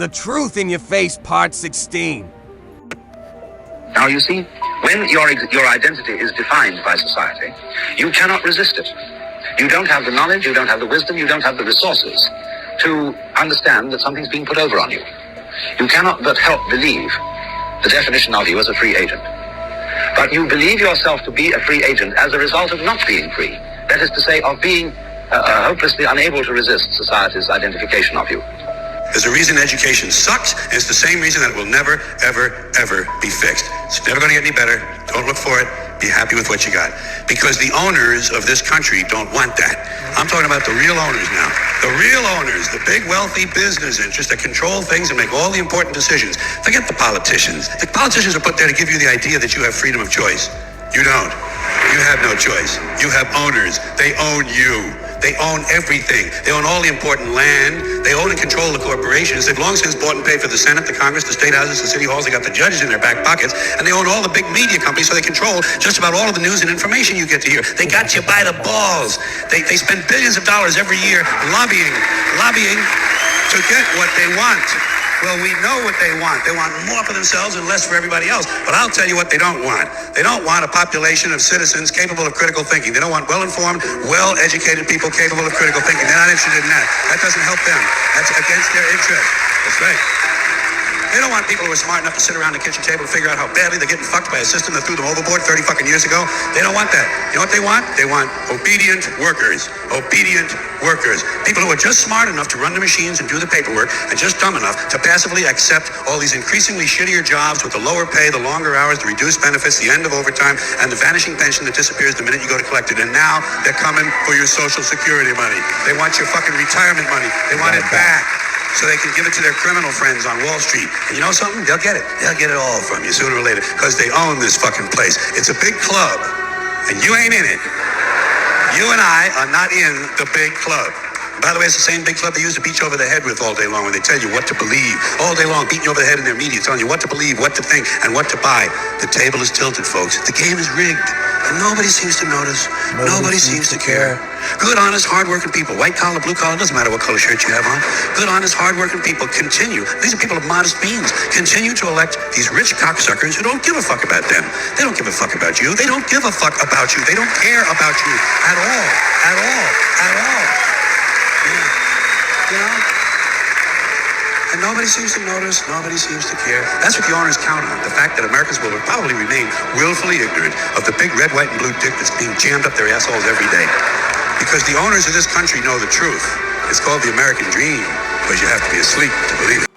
the truth in your face, part 16. Now you see, when your identity is defined by society, you cannot resist it. You don't have the knowledge, you don't have the wisdom, you don't have the resources to understand that something's being put over on you. You cannot but help believe the definition of you as a free agent. But you believe yourself to be a free agent as a result of not being free. That is to say, of being hopelessly unable to resist society's identification of you. There's a reason education sucks, and it's the same reason that it will never, ever, ever be fixed. It's never going to get any better. Don't look for it. Be happy with what you got. Because the owners of this country don't want that. I'm talking about the real owners now. The real owners, the big wealthy business interests that control things and make all the important decisions. Forget the politicians. The politicians are put there to give you the idea that you have freedom of choice. You don't. You have no choice. You have owners. They own you. They own everything. They own all the important land. They own and control the corporations. They've long since bought and paid for the Senate, the Congress, the state houses, the city halls. They got the judges in their back pockets. And they own all the big media companies, so they control just about all of the news and information you get to hear. They got you by the balls. They spend billions of dollars every year lobbying to get what they want. Well, we know what they want. They want more for themselves and less for everybody else. But I'll tell you what they don't want. They don't want a population of citizens capable of critical thinking. They don't want well-informed, well-educated people capable of critical thinking. They're not interested in that. That doesn't help them. That's against their interest. That's right. They don't want people who are smart enough to sit around the kitchen table and figure out how badly they're getting fucked by a system that threw them overboard 30 fucking years ago. They don't want that. You know what they want? They want obedient workers. Obedient workers. People who are just smart enough to run the machines and do the paperwork and just dumb enough to passively accept all these increasingly shittier jobs with the lower pay, the longer hours, the reduced benefits, the end of overtime, and the vanishing pension that disappears the minute you go to collect it. And now they're coming for your Social Security money. They want your fucking retirement money. They want it back, so they can give it to their criminal friends on Wall Street. And you know something? They'll get it. They'll get it all from you sooner or later, because they own this fucking place. It's a big club, and you ain't in it. You and I are not in the big club. By the way, it's the same big club they used to beat you over the head with all day long when they tell you what to believe. All day long, beating you over the head in their media, telling you what to believe, what to think, and what to buy. The table is tilted, folks. The game is rigged. And nobody seems to notice. Nobody seems to care. Good, honest, hardworking people, white collar, blue collar, doesn't matter what color shirt you have on. Good, honest, hardworking people continue. These are people of modest means. Continue to elect these rich cocksuckers who don't give a fuck about them. They don't give a fuck about you. They don't give a fuck about you. They don't care about you at all. At all. At all. You know? And nobody seems to notice, nobody seems to care. That's what the owners count on, the fact that Americans will probably remain willfully ignorant of the big red, white, and blue dick that's being jammed up their assholes every day. Because the owners of this country know the truth. It's called the American dream, but you have to be asleep to believe it.